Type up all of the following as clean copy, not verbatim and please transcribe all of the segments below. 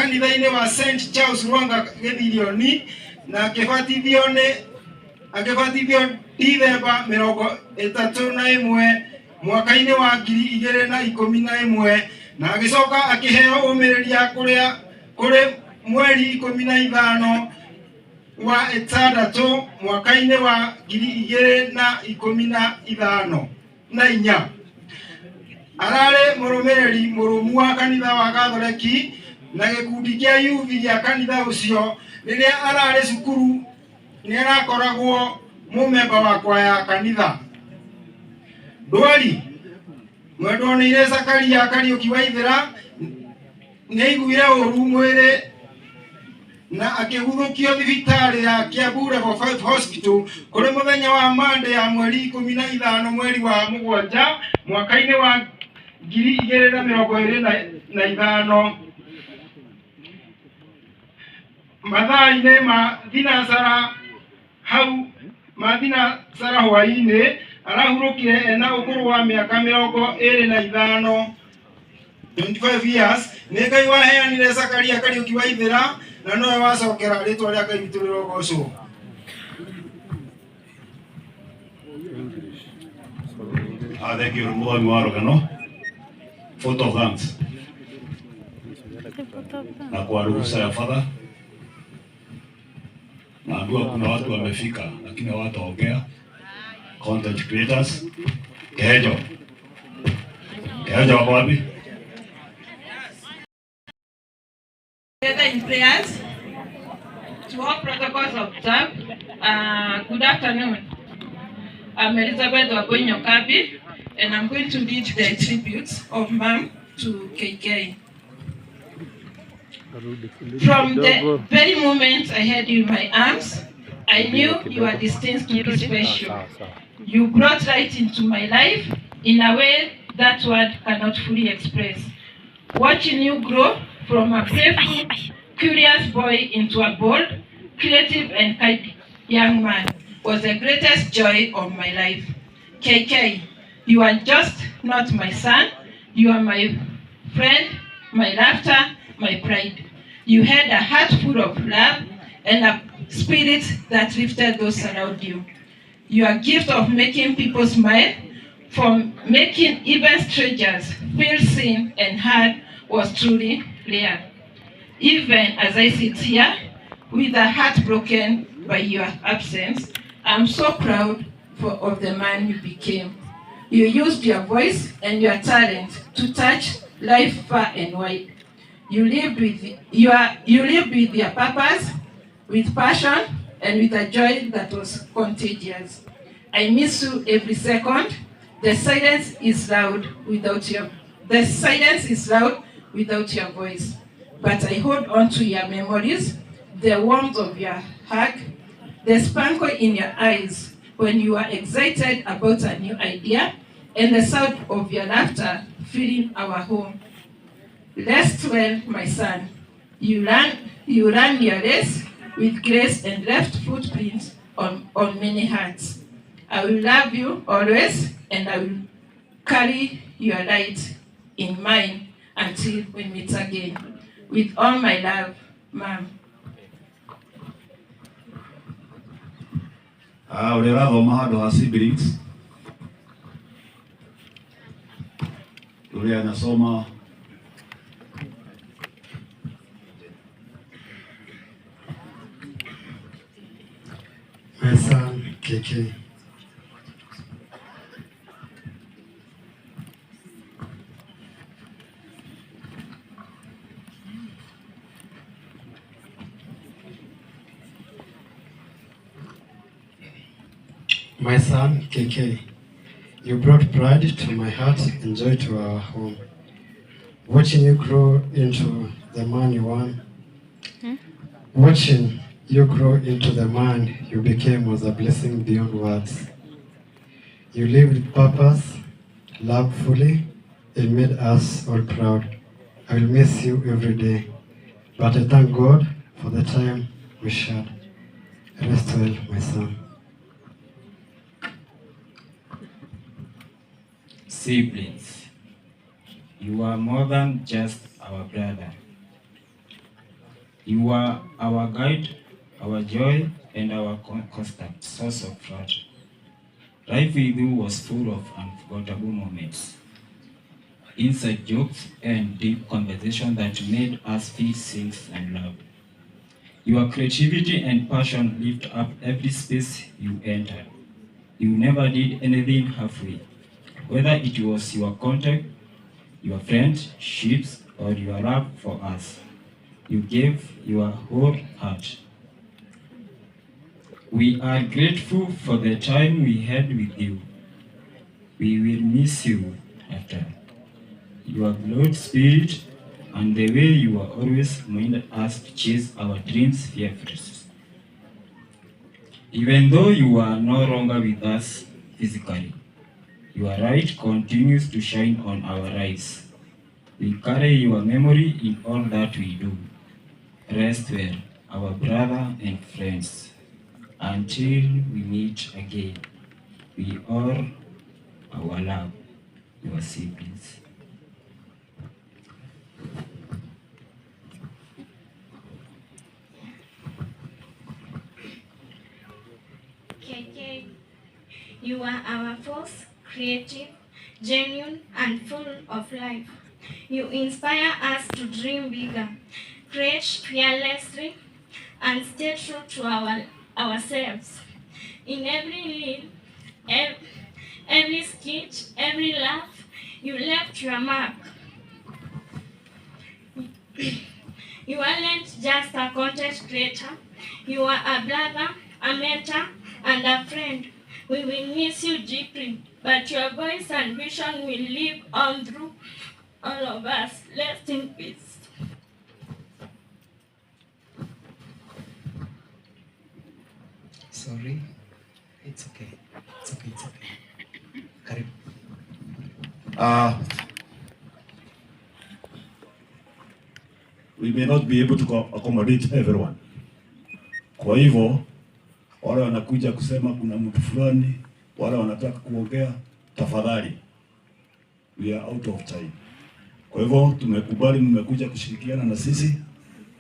kanitha-inĩ wa St Charles Rwanga Gĩthirioni na akĩbatithio Dithemba 31 mwaka-inĩ wa 2011 na agĩcoka akĩheo ũmĩrĩria kũrĩ mweri 15 wa 6 mwaka-inĩ wa 2015 na 4. Ararĩ mũrũmĩrĩri mũrũmu wa kanitha wa Gathoreki na gĩkundi kĩa yuthi gĩa kanitha ũcio. Rĩrĩa ararĩ cukuru nĩ arakoragwo mũmemba wa kwaya kanitha. Ndwari mwendwa nĩ Zakaria Kariuki Waithĩra nĩ aiguire ũru mwĩrĩ na akĩhuthũkio thibitarĩ ya Kiambu Level 5 Hospital kũrĩ mũthenya wa Monday ya mweri 15 mweri wa 7 mwaka-inĩ wa 2025 mathaa-inĩ ma thinacara hwaĩ-inĩ. Arahurũkire ena ũkũrũ wa mĩaka 25 years. Nĩ Ngai waheanire Zakaria Kariuki Waithĩra na nowe wacokera rĩtwa rĩa Ngai witũ rĩrogocwo. Thank you, Mũthoni wa Rũgano. Photo of thanks. Na kwa ruhusa ya Father. Naambiwa kuna watu wamefika lakini hawataongea. Content creators. Kehejo wako wapi? Together in prayers to all protocols observed. Good afternoon. I'm Elizabeth Wabonyokabi, and I'm going to lead the tributes of Mom to KK. From the very moment I had you in my arms, I knew you were destined to be special. You brought light into my life in a way that word cannot fully express. Watching you grow from a playful, curious boy into a bold, creative and kind young man was the greatest joy of my life. KK, you are just not my son, you are my friend, my laughter, my pride. You had a heart full of love and a spirit that lifted those around you. Your gift of making people smile, from making even strangers feel seen and heard, was truly rare. Even as I sit here with a heart broken by your absence, I'm so proud of the man you became. You used your voice and your talent to touch life far and wide. You lived with your purpose, with passion, and with a joy that was contagious. I miss you every second. The silence is loud without your voice. But I hold on to your memories, the warmth of your hug, the sparkle in your eyes when you are excited about a new idea, and the sound of your laughter filling our home. Rest well, my son. You ran your race with grace and left footprints on many hearts. I will love you always, and I will carry your light in mine until we meet again. With all my love, Mom. Ũrathoma handũ ha siblings. Yule anasoma my son KK. My son KK, you brought pride to my heart and joy to our home. Watching you grow into the man you want, watching you grow into the man you became was a blessing beyond words. You lived with purpose, loved fully, and made us all proud. I will miss you every day, but I thank God for the time we shared. Rest well, my son. Siblings, you are more than just our brother. You are our guide, our joy, and our constant source of laughter. Life with you was full of unforgettable moments, inside jokes, and deep conversation that made us feel safe and loved. Your creativity and passion lift up every space you entered. You never did anything halfway, whether it was your contact, your friendships, or your love for us. You gave your whole heart. We are grateful for the time we had with you. We will miss you after. Your glowed spirit and the way you are always reminded us to chase our dreams fearlessly. Even though you are no longer with us physically, your light continues to shine on our lives. We carry your memory in all that we do. Rest well, our brother and friends. Until we meet again, we all our love, your siblings. KK, you are our force, creative, genuine, and full of life. You inspire us to dream bigger, create fearlessly, and stay true to ourselves. In every lead, every sketch, every laugh, you left your mark. You aren't just a content creator, you are a brother, a mentor, and a friend. We will miss you deeply, but your voice and vision will live on through all of us. Rest in peace. Sorry. It's okay. It's okay. It's okay. Karibu. We may not be able to accommodate everyone. Kwa hivyo wale wanakuja kusema kuna mtu fulani, wale wanataka kuongea, tafadhali, we are out of time. Kwa hivyo tumekubali mmekuja kushirikiana na sisi,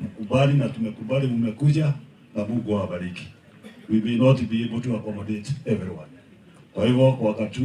mkubali na tumekubali mmekuja, na Mungu awabariki. We may not be able to accommodate everyone. Kwa hivyo kwa wakati